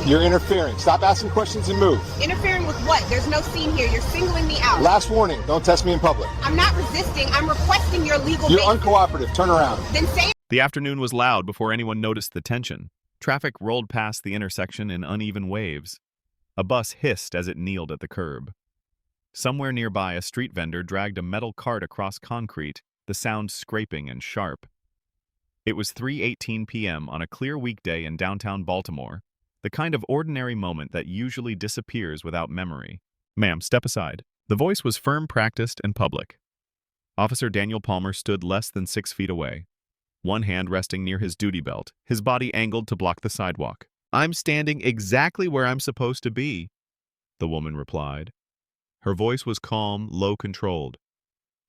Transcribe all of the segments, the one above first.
You're interfering. Stop asking questions and move. Interfering with what? There's no scene here. You're singling me out. Last warning, don't test me in public. I'm not resisting. I'm requesting your legal You're basis. uncooperative. Turn around. Then say The afternoon was loud before anyone noticed the tension. Traffic rolled past the intersection in uneven waves. A bus hissed as it kneeled at the curb. Somewhere nearby, a street vendor dragged a metal cart across concrete, the sound scraping and sharp. It was 3:18 p.m. on a clear weekday in downtown Baltimore, the kind of ordinary moment that usually disappears without memory. "Ma'am, step aside." The voice was firm, practiced, and public. Officer Daniel Palmer stood less than 6 feet away, one hand resting near his duty belt, his body angled to block the sidewalk. "I'm standing exactly where I'm supposed to be," the woman replied. Her voice was calm, low-controlled.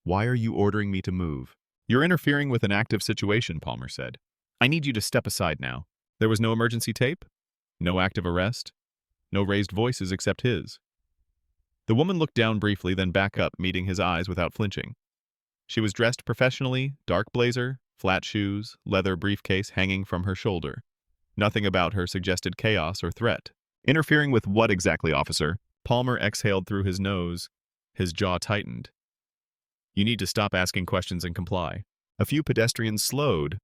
"Why are you ordering me to move?" "You're interfering with an active situation," Palmer said. "I need you to step aside now." There was no emergency tape, no active arrest, no raised voices except his. The woman looked down briefly, then back up, meeting his eyes without flinching. She was dressed professionally, dark blazer, flat shoes, leather briefcase hanging from her shoulder. Nothing about her suggested chaos or threat. "Interfering with what exactly, officer?" Palmer exhaled through his nose. His jaw tightened. "You need to stop asking questions and comply." A few pedestrians slowed.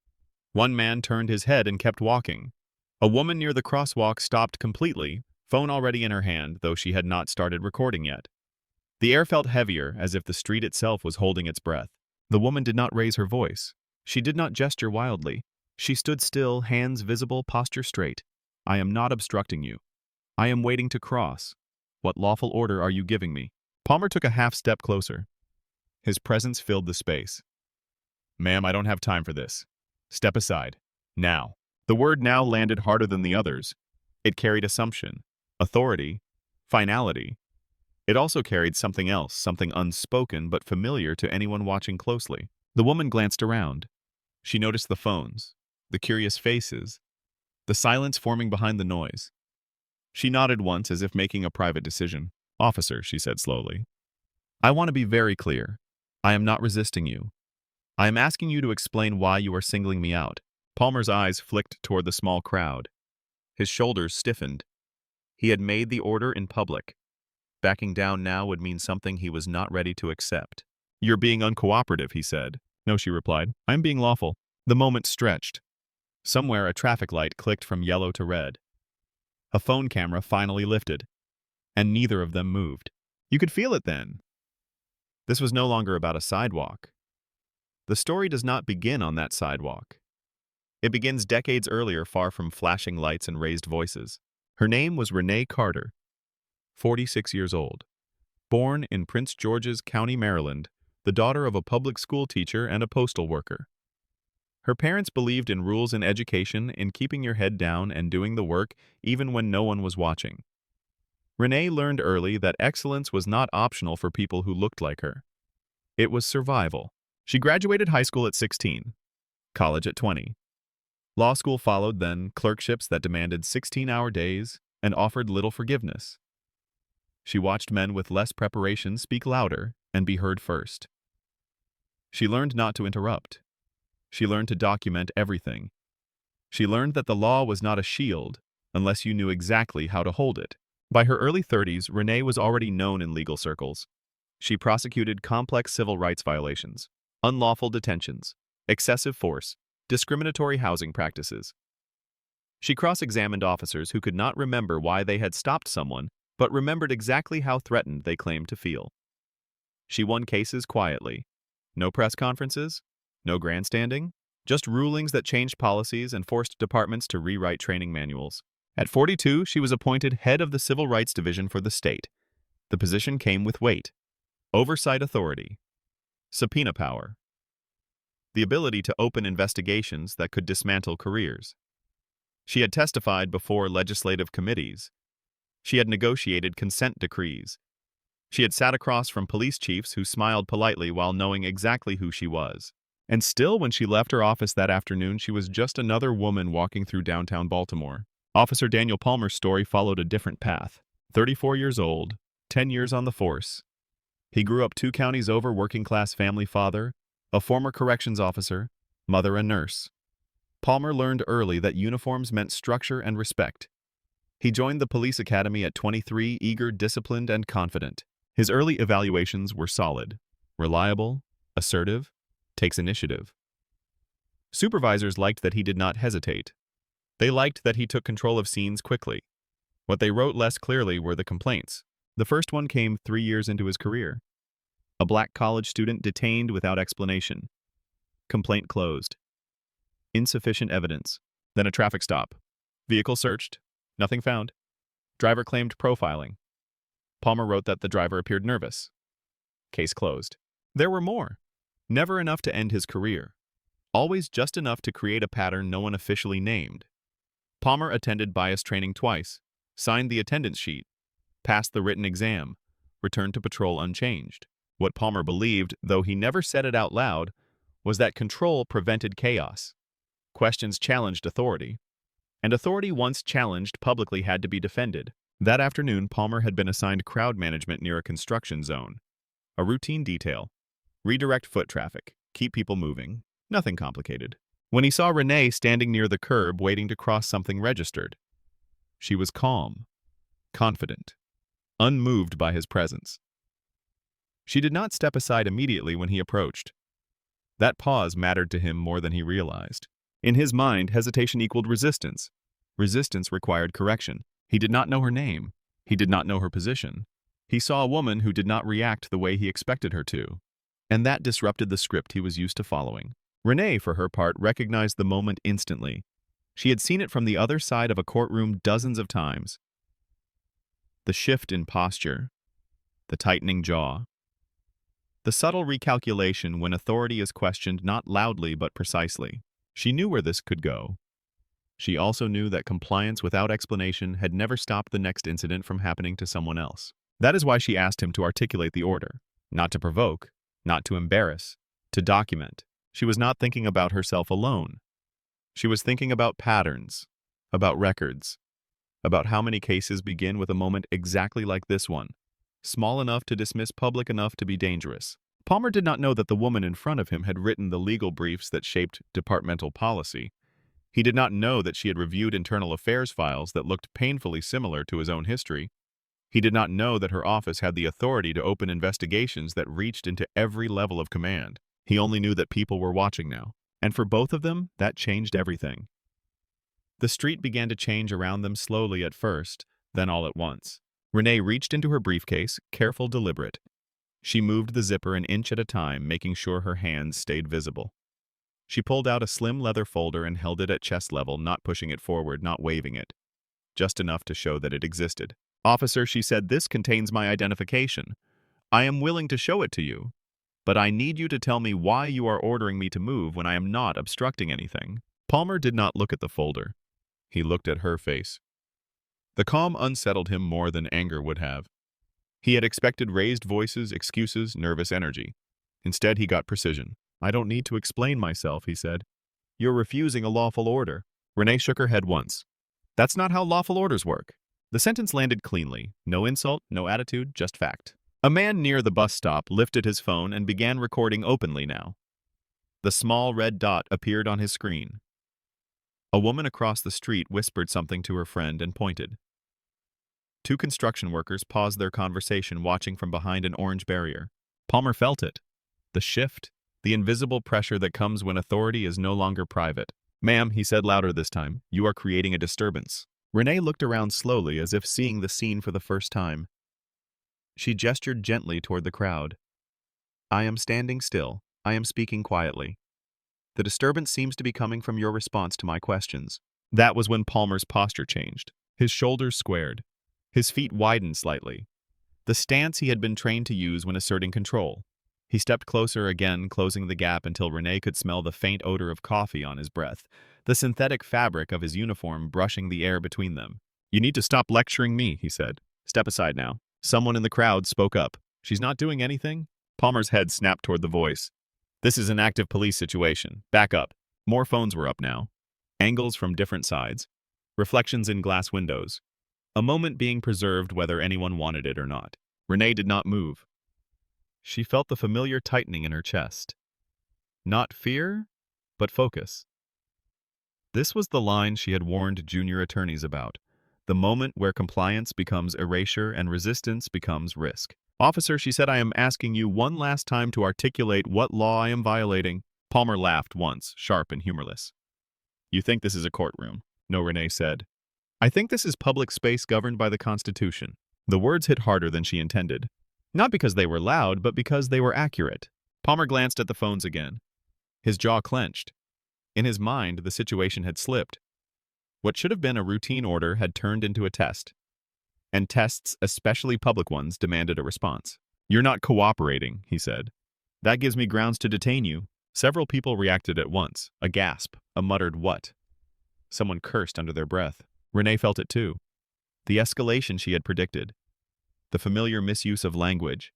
One man turned his head and kept walking. A woman near the crosswalk stopped completely, phone already in her hand, though she had not started recording yet. The air felt heavier, as if the street itself was holding its breath. The woman did not raise her voice. She did not gesture wildly. She stood still, hands visible, posture straight. "I am not obstructing you. I am waiting to cross. What lawful order are you giving me?" Palmer took a half step closer. His presence filled the space. "Ma'am, I don't have time for this. Step aside. Now." The word "now" landed harder than the others. It carried assumption, authority, finality. It also carried something else, something unspoken but familiar to anyone watching closely. The woman glanced around. She noticed the phones, the curious faces, the silence forming behind the noise. She nodded once as if making a private decision. "Officer," she said slowly, "I want to be very clear. I am not resisting you. I am asking you to explain why you are singling me out." Palmer's eyes flicked toward the small crowd. His shoulders stiffened. He had made the order in public. Backing down now would mean something he was not ready to accept. "You're being uncooperative," he said. "No," she replied. "I'm being lawful." The moment stretched. Somewhere a traffic light clicked from yellow to red. A phone camera finally lifted, and neither of them moved. You could feel it then. This was no longer about a sidewalk. The story does not begin on that sidewalk. It begins decades earlier, far from flashing lights and raised voices. Her name was Renee Carter, 46 years old. Born in Prince George's County, Maryland, the daughter of a public school teacher and a postal worker. Her parents believed in rules in education, in keeping your head down and doing the work even when no one was watching. Renee learned early that excellence was not optional for people who looked like her. It was survival. She graduated high school at 16, college at 20. Law school followed, then clerkships that demanded 16-hour days and offered little forgiveness. She watched men with less preparation speak louder and be heard first. She learned not to interrupt. She learned to document everything. She learned that the law was not a shield unless you knew exactly how to hold it. By her early 30s, Renee was already known in legal circles. She prosecuted complex civil rights violations, unlawful detentions, excessive force, discriminatory housing practices. She cross-examined officers who could not remember why they had stopped someone, but remembered exactly how threatened they claimed to feel. She won cases quietly. No press conferences, no grandstanding, just rulings that changed policies and forced departments to rewrite training manuals. At 42, she was appointed head of the Civil Rights Division for the state. The position came with weight, oversight authority, subpoena power, the ability to open investigations that could dismantle careers. She had testified before legislative committees. She had negotiated consent decrees. She had sat across from police chiefs who smiled politely while knowing exactly who she was. And still, when she left her office that afternoon, she was just another woman walking through downtown Baltimore. Officer Daniel Palmer's story followed a different path. 34 years old, 10 years on the force. He grew up 2 counties over, working-class family father, a former corrections officer, mother a nurse. Palmer learned early that uniforms meant structure and respect. He joined the police academy at 23, eager, disciplined, and confident. His early evaluations were solid, reliable, assertive, takes initiative. Supervisors liked that he did not hesitate. They liked that he took control of scenes quickly. What they wrote less clearly were the complaints. The first one came 3 years into his career. A black college student detained without explanation. Complaint closed. Insufficient evidence. Then a traffic stop. Vehicle searched. Nothing found. Driver claimed profiling. Palmer wrote that the driver appeared nervous. Case closed. There were more. Never enough to end his career. Always just enough to create a pattern no one officially named. Palmer attended bias training twice, signed the attendance sheet, passed the written exam, returned to patrol unchanged. What Palmer believed, though he never said it out loud, was that control prevented chaos. Questions challenged authority, and authority once challenged publicly had to be defended. That afternoon, Palmer had been assigned crowd management near a construction zone. A routine detail. Redirect foot traffic. Keep people moving. Nothing complicated. When he saw Renee standing near the curb waiting to cross something registered, she was calm, confident, unmoved by his presence. She did not step aside immediately when he approached. That pause mattered to him more than he realized. In his mind, hesitation equaled resistance. Resistance required correction. He did not know her name. He did not know her position. He saw a woman who did not react the way he expected her to, and that disrupted the script he was used to following. Renee, for her part, recognized the moment instantly. She had seen it from the other side of a courtroom dozens of times. The shift in posture, the tightening jaw, the subtle recalculation when authority is questioned not loudly but precisely. She knew where this could go. She also knew that compliance without explanation had never stopped the next incident from happening to someone else. That is why she asked him to articulate the order, not to provoke, not to embarrass, to document. She was not thinking about herself alone. She was thinking about patterns, about records, about how many cases begin with a moment exactly like this one, small enough to dismiss, public enough to be dangerous. Palmer did not know that the woman in front of him had written the legal briefs that shaped departmental policy. He did not know that she had reviewed internal affairs files that looked painfully similar to his own history. He did not know that her office had the authority to open investigations that reached into every level of command. He only knew that people were watching now, and for both of them, that changed everything. The street began to change around them slowly at first, then all at once. Renee reached into her briefcase, careful, deliberate. She moved the zipper an inch at a time, making sure her hands stayed visible. She pulled out a slim leather folder and held it at chest level, not pushing it forward, not waving it, just enough to show that it existed. "Officer," she said, "this contains my identification. I am willing to show it to you, but I need you to tell me why you are ordering me to move when I am not obstructing anything." Palmer did not look at the folder. He looked at her face. The calm unsettled him more than anger would have. He had expected raised voices, excuses, nervous energy. Instead, he got precision. "I don't need to explain myself," he said. "You're refusing a lawful order." Renee shook her head once. "That's not how lawful orders work." The sentence landed cleanly. No insult, no attitude, just fact. A man near the bus stop lifted his phone and began recording openly now. The small red dot appeared on his screen. A woman across the street whispered something to her friend and pointed. Two construction workers paused their conversation, watching from behind an orange barrier. Palmer felt it. The shift, the invisible pressure that comes when authority is no longer private. "Ma'am," he said louder this time, "you are creating a disturbance." Renee looked around slowly, as if seeing the scene for the first time. She gestured gently toward the crowd. "I am standing still. I am speaking quietly. The disturbance seems to be coming from your response to my questions." That was when Palmer's posture changed. His shoulders squared. His feet widened slightly. The stance he had been trained to use when asserting control. He stepped closer again, closing the gap until Renee could smell the faint odor of coffee on his breath, the synthetic fabric of his uniform brushing the air between them. "You need to stop lecturing me," he said. "Step aside now." Someone in the crowd spoke up. "She's not doing anything?" Palmer's head snapped toward the voice. "This is an active police situation. Back up." More phones were up now. Angles from different sides. Reflections in glass windows. A moment being preserved whether anyone wanted it or not. Renee did not move. She felt the familiar tightening in her chest. Not fear, but focus. This was the line she had warned junior attorneys about. the moment where compliance becomes erasure and resistance becomes risk. Officer, she said, I am asking you one last time to articulate what law I am violating. Palmer laughed once, sharp and humorless. You think this is a courtroom? No, Renee said. I think this is public space governed by the Constitution. The words hit harder than she intended. Not because they were loud, but because they were accurate. Palmer glanced at the phones again. His jaw clenched. In his mind, the situation had slipped. What should have been a routine order had turned into a test. And tests, especially public ones, demanded a response. You're not cooperating, he said. That gives me grounds to detain you. Several people reacted at once. A gasp, a muttered what? Someone cursed under their breath. Renee felt it too. The escalation she had predicted. The familiar misuse of language.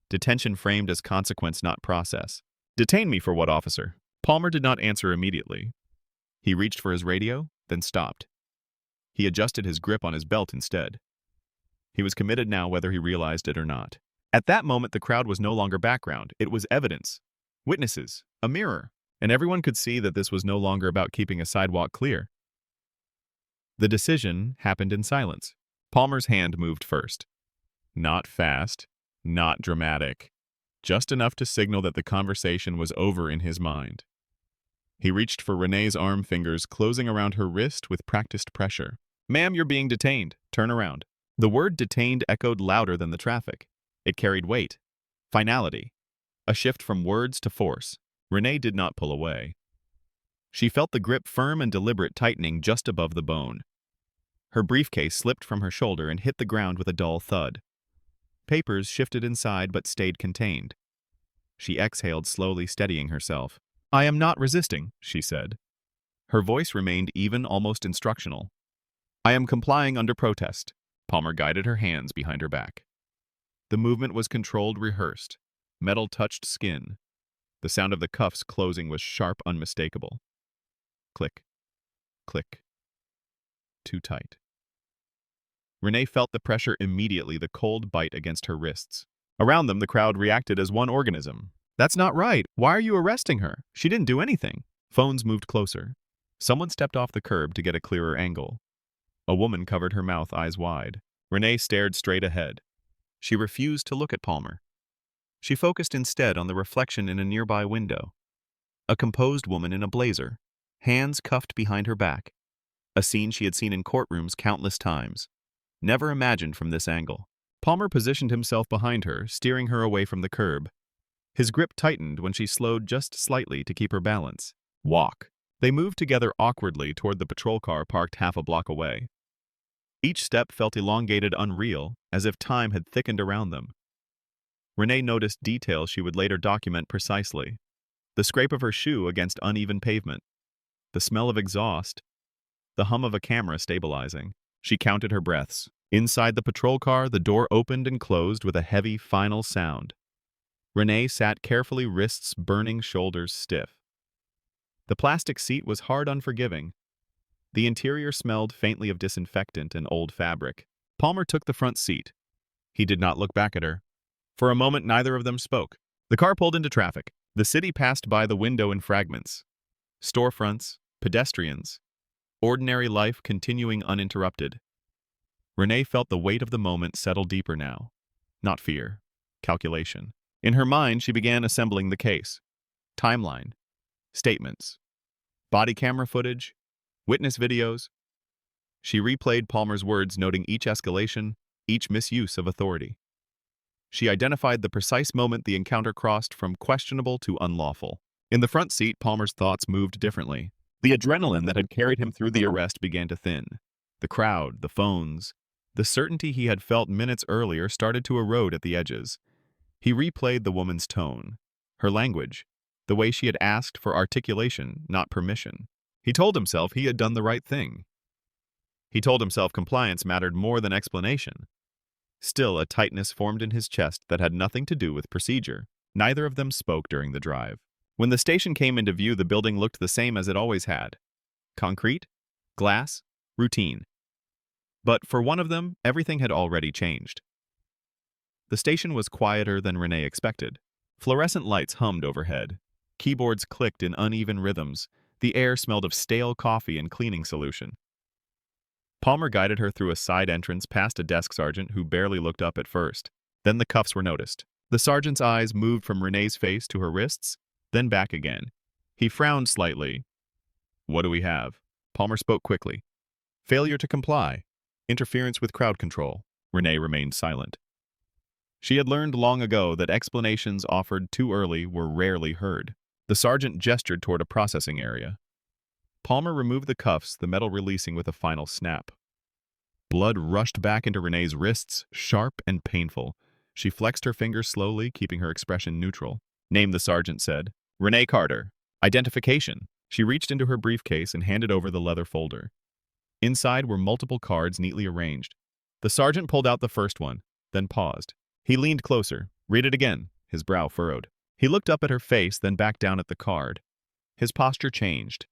Detention framed as consequence, not process. Detain me for what, officer? Palmer did not answer immediately. He reached for his radio, then stopped. He adjusted his grip on his belt instead. He was committed now whether he realized it or not. At that moment, the crowd was no longer background. It was evidence. Witnesses. A mirror. And everyone could see that this was no longer about keeping a sidewalk clear. The decision happened in silence. Palmer's hand moved first. Not fast, not dramatic. Just enough to signal that the conversation was over in his mind. He reached for Renee's arm, fingers closing around her wrist with practiced pressure. Ma'am, you're being detained. Turn around. The word detained echoed louder than the traffic. It carried weight. Finality. A shift from words to force. Renee did not pull away. She felt the grip firm and deliberate, tightening just above the bone. Her briefcase slipped from her shoulder and hit the ground with a dull thud. Papers shifted inside but stayed contained. She exhaled slowly, steadying herself. I am not resisting, she said. Her voice remained even, almost instructional. I am complying under protest. Palmer guided her hands behind her back. The movement was controlled, rehearsed. Metal touched skin. The sound of the cuffs closing was sharp, unmistakable. Click. Click. Too tight. Renee felt the pressure immediately, the cold bite against her wrists. Around them, the crowd reacted as one organism. That's not right. Why are you arresting her? She didn't do anything. Phones moved closer. Someone stepped off the curb to get a clearer angle. A woman covered her mouth, eyes wide. Renee stared straight ahead. She refused to look at Palmer. She focused instead on the reflection in a nearby window. A composed woman in a blazer, hands cuffed behind her back. A scene she had seen in courtrooms countless times. Never imagined from this angle. Palmer positioned himself behind her, steering her away from the curb. His grip tightened when she slowed just slightly to keep her balance. Walk. They moved together awkwardly toward the patrol car parked half a block away. Each step felt elongated, unreal, as if time had thickened around them. Renee noticed details she would later document precisely. The scrape of her shoe against uneven pavement. The smell of exhaust. The hum of a camera stabilizing. She counted her breaths. Inside the patrol car, the door opened and closed with a heavy, final sound. Renee sat carefully, wrists burning, shoulders stiff. The plastic seat was hard, unforgiving. The interior smelled faintly of disinfectant and old fabric. Palmer took the front seat. He did not look back at her. For a moment, neither of them spoke. The car pulled into traffic. The city passed by the window in fragments. Storefronts, pedestrians. Ordinary life continuing uninterrupted. Renee felt the weight of the moment settle deeper now. Not fear. Calculation. In her mind, she began assembling the case. Timeline. Statements. Body camera footage. Witness videos. She replayed Palmer's words, noting each escalation, each misuse of authority. She identified the precise moment the encounter crossed from questionable to unlawful. In the front seat, Palmer's thoughts moved differently. The adrenaline that had carried him through the arrest began to thin. The crowd, the phones, the certainty he had felt minutes earlier started to erode at the edges. He replayed the woman's tone, her language, the way she had asked for articulation, not permission. He told himself he had done the right thing. He told himself compliance mattered more than explanation. Still, a tightness formed in his chest that had nothing to do with procedure. Neither of them spoke during the drive. When the station came into view, the building looked the same as it always had. Concrete, glass, routine. But for one of them, everything had already changed. The station was quieter than Renee expected. Fluorescent lights hummed overhead. Keyboards clicked in uneven rhythms. The air smelled of stale coffee and cleaning solution. Palmer guided her through a side entrance past a desk sergeant who barely looked up at first. Then the cuffs were noticed. The sergeant's eyes moved from Renee's face to her wrists, then back again. He frowned slightly. "What do we have?" Palmer spoke quickly. "Failure to comply. Interference with crowd control." Renee remained silent. She had learned long ago that explanations offered too early were rarely heard. The sergeant gestured toward a processing area. Palmer removed the cuffs, the metal releasing with a final snap. Blood rushed back into Renee's wrists, sharp and painful. She flexed her fingers slowly, keeping her expression neutral. "Name," the sergeant said. "Renee Carter. Identification." She reached into her briefcase and handed over the leather folder. Inside were multiple cards neatly arranged. The sergeant pulled out the first one, then paused. He leaned closer. "Read it again." His brow furrowed. He looked up at her face, then back down at the card. His posture changed.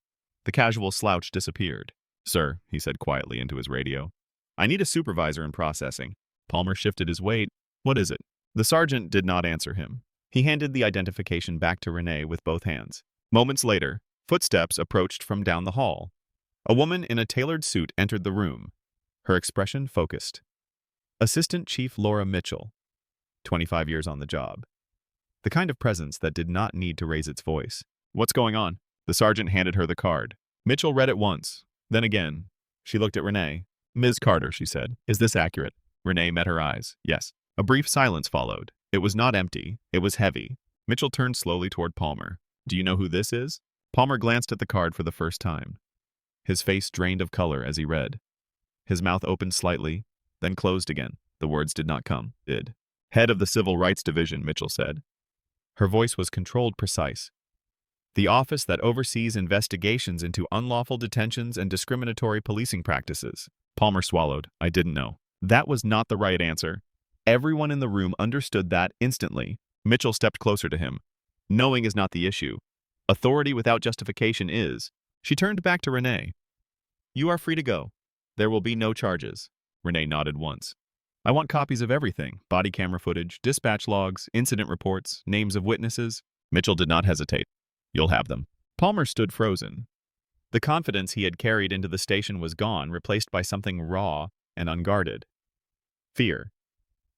The casual slouch disappeared. "Sir," he said quietly into his radio. "I need a supervisor in processing." Palmer shifted his weight. "What is it?" The sergeant did not answer him. He handed the identification back to Renee with both hands. Moments later, footsteps approached from down the hall. A woman in a tailored suit entered the room, her expression focused. Assistant Chief Laura Mitchell, 25 years on the job. The kind of presence that did not need to raise its voice. "What's going on?" The sergeant handed her the card. Mitchell read it once, then again. She looked at Renee. "Ms. Carter," she said. "Is this accurate?" Renee met her eyes. "Yes." A brief silence followed. It was not empty. It was heavy. Mitchell turned slowly toward Palmer. "Do you know who this is?" Palmer glanced at the card for the first time. His face drained of color as he read. His mouth opened slightly, then closed again. The words did not come. "Did." "Head of the Civil Rights Division," Mitchell said. Her voice was controlled, precise. "The office that oversees investigations into unlawful detentions and discriminatory policing practices." Palmer swallowed. "I didn't know." That was not the right answer. Everyone in the room understood that instantly. Mitchell stepped closer to him. "Knowing is not the issue. Authority without justification is." She turned back to Renee. "You are free to go. There will be no charges." Renee nodded once. "I want copies of everything. Body camera footage, dispatch logs, incident reports, names of witnesses." Mitchell did not hesitate. "You'll have them." Palmer stood frozen. The confidence he had carried into the station was gone, replaced by something raw and unguarded. Fear.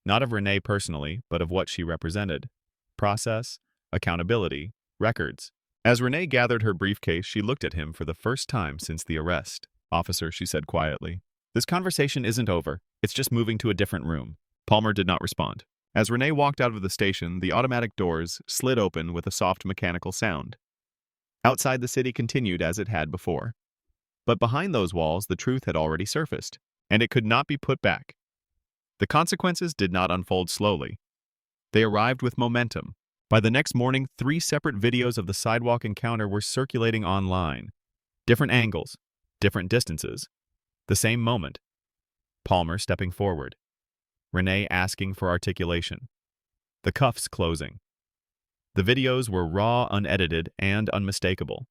Not of Renee personally, but of what she represented. Process, accountability, records. As Renee gathered her briefcase, she looked at him for the first time since the arrest. "Officer," she said quietly, "this conversation isn't over. It's just moving to a different room." Palmer did not respond. As Renee walked out of the station, the automatic doors slid open with a soft mechanical sound. Outside, the city continued as it had before. But behind those walls, the truth had already surfaced, and it could not be put back. The consequences did not unfold slowly. They arrived with momentum. By the next morning, 3 separate videos of the sidewalk encounter were circulating online. Different angles, different distances. The same moment. Palmer stepping forward. Renee asking for articulation. The cuffs closing. The videos were raw, unedited, and unmistakable.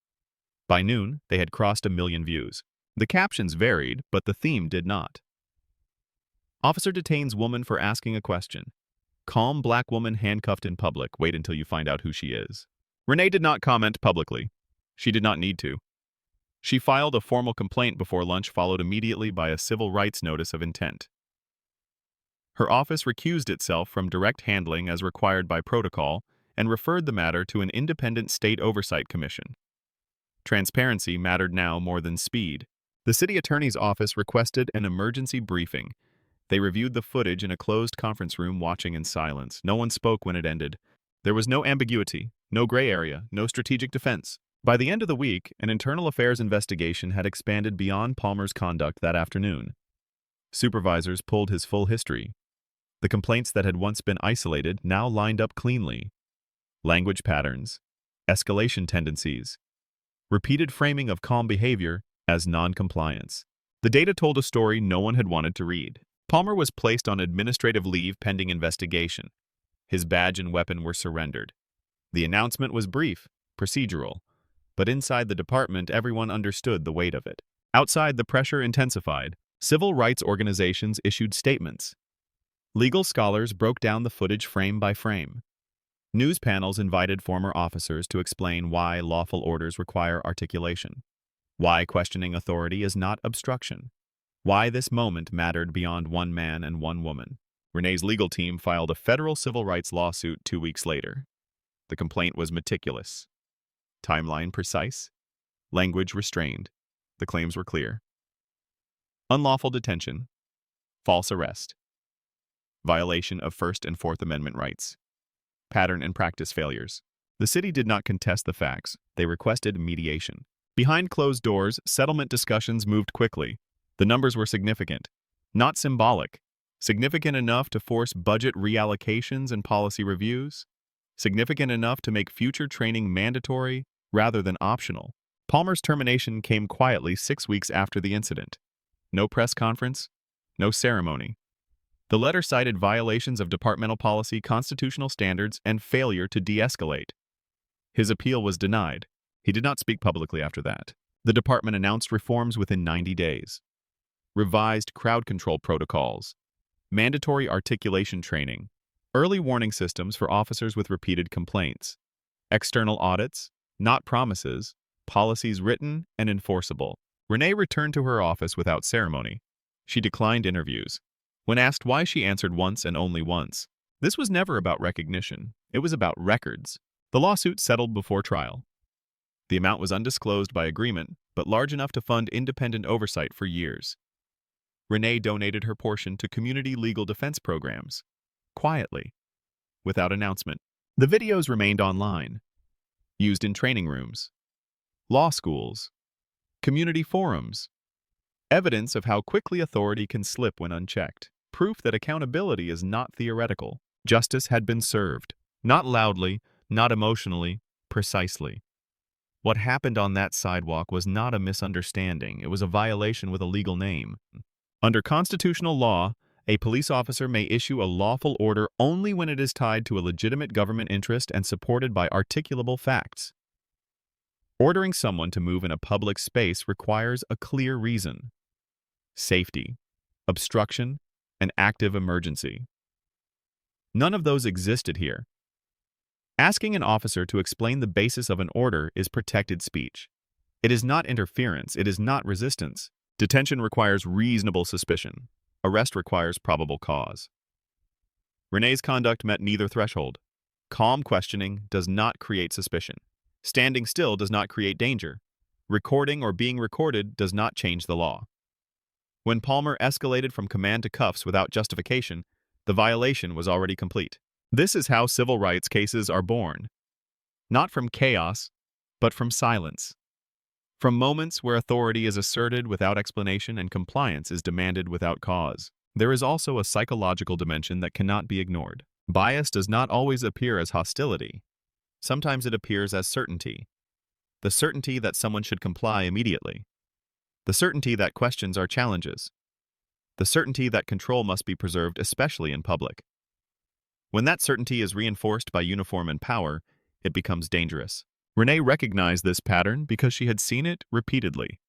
By noon, they had crossed 1 million views. The captions varied, but the theme did not. Officer detains woman for asking a question. Calm black woman handcuffed in public. Wait until you find out who she is. Renee did not comment publicly. She did not need to. She filed a formal complaint before lunch, followed immediately by a civil rights notice of intent. Her office recused itself from direct handling as required by protocol and referred the matter to an independent state oversight commission. Transparency mattered now more than speed. The city attorney's office requested an emergency briefing. They reviewed the footage in a closed conference room, watching in silence. No one spoke when it ended. There was no ambiguity, no gray area, no strategic defense. By the end of the week, an internal affairs investigation had expanded beyond Palmer's conduct that afternoon. Supervisors pulled his full history. The complaints that had once been isolated now lined up cleanly. Language patterns, escalation tendencies, repeated framing of calm behavior as non-compliance. The data told a story no one had wanted to read. Palmer was placed on administrative leave pending investigation. His badge and weapon were surrendered. The announcement was brief, procedural, but inside the department everyone understood the weight of it. Outside, the pressure intensified. Civil rights organizations issued statements. Legal scholars broke down the footage frame by frame. News panels invited former officers to explain why lawful orders require articulation, why questioning authority is not obstruction, Why this moment mattered beyond one man and one woman. Renee's legal team filed a federal civil rights lawsuit 2 weeks later. The complaint was meticulous. Timeline precise. Language restrained. The claims were clear. Unlawful detention. False arrest. Violation of First and Fourth Amendment rights. Pattern and practice failures. The city did not contest the facts. They requested mediation. Behind closed doors, settlement discussions moved quickly. The numbers were significant, not symbolic. Significant enough to force budget reallocations and policy reviews. Significant enough to make future training mandatory rather than optional. Palmer's termination came quietly 6 weeks after the incident. No press conference, no ceremony. The letter cited violations of departmental policy, constitutional standards, and failure to de-escalate. His appeal was denied. He did not speak publicly after that. The department announced reforms within 90 days. Revised crowd control protocols, mandatory articulation training, early warning systems for officers with repeated complaints, external audits, not promises, policies written and enforceable. Renee returned to her office without ceremony. She declined interviews. When asked why, she answered once and only once. This was never about recognition. It was about records. The lawsuit settled before trial. The amount was undisclosed by agreement, but large enough to fund independent oversight for years. Renee donated her portion to community legal defense programs, quietly, without announcement. The videos remained online, used in training rooms, law schools, community forums, evidence of how quickly authority can slip when unchecked, proof that accountability is not theoretical. Justice had been served, not loudly, not emotionally, precisely. What happened on that sidewalk was not a misunderstanding, it was a violation with a legal name. Under constitutional law, a police officer may issue a lawful order only when it is tied to a legitimate government interest and supported by articulable facts. Ordering someone to move in a public space requires a clear reason: safety, obstruction, an active emergency. None of those existed here. Asking an officer to explain the basis of an order is protected speech. It is not interference, it is not resistance. Detention requires reasonable suspicion. Arrest requires probable cause. Renee's conduct met neither threshold. Calm questioning does not create suspicion. Standing still does not create danger. Recording or being recorded does not change the law. When Palmer escalated from command to cuffs without justification, the violation was already complete. This is how civil rights cases are born. Not from chaos, but from silence. From moments where authority is asserted without explanation and compliance is demanded without cause. There is also a psychological dimension that cannot be ignored. Bias does not always appear as hostility. Sometimes it appears as certainty. The certainty that someone should comply immediately. The certainty that questions are challenges. The certainty that control must be preserved, especially in public. When that certainty is reinforced by uniform and power, it becomes dangerous. Renee recognized this pattern because she had seen it repeatedly.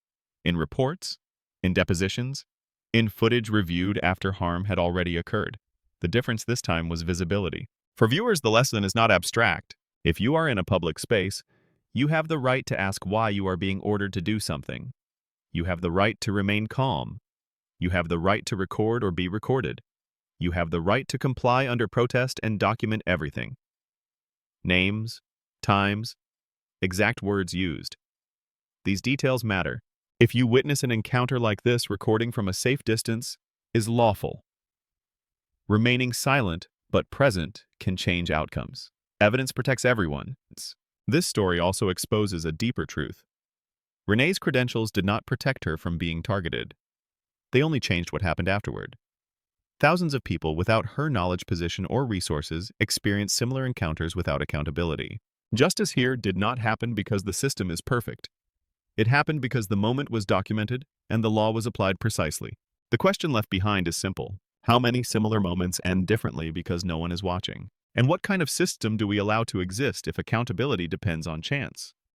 In reports, in depositions, in footage reviewed after harm had already occurred. The difference this time was visibility. For viewers, the lesson is not abstract. If you are in a public space, you have the right to ask why you are being ordered to do something. You have the right to remain calm. You have the right to record or be recorded. You have the right to comply under protest and document everything. Names, times, exact words used. These details matter. If you witness an encounter like this, recording from a safe distance is lawful. Remaining silent but present can change outcomes. Evidence protects everyone. This story also exposes a deeper truth. Renee's credentials did not protect her from being targeted. They only changed what happened afterward. Thousands of people without her knowledge, position, or resources experienced similar encounters without accountability. Justice here did not happen because the system is perfect. It happened because the moment was documented and the law was applied precisely. The question left behind is simple. How many similar moments end differently because no one is watching? And what kind of system do we allow to exist if accountability depends on chance?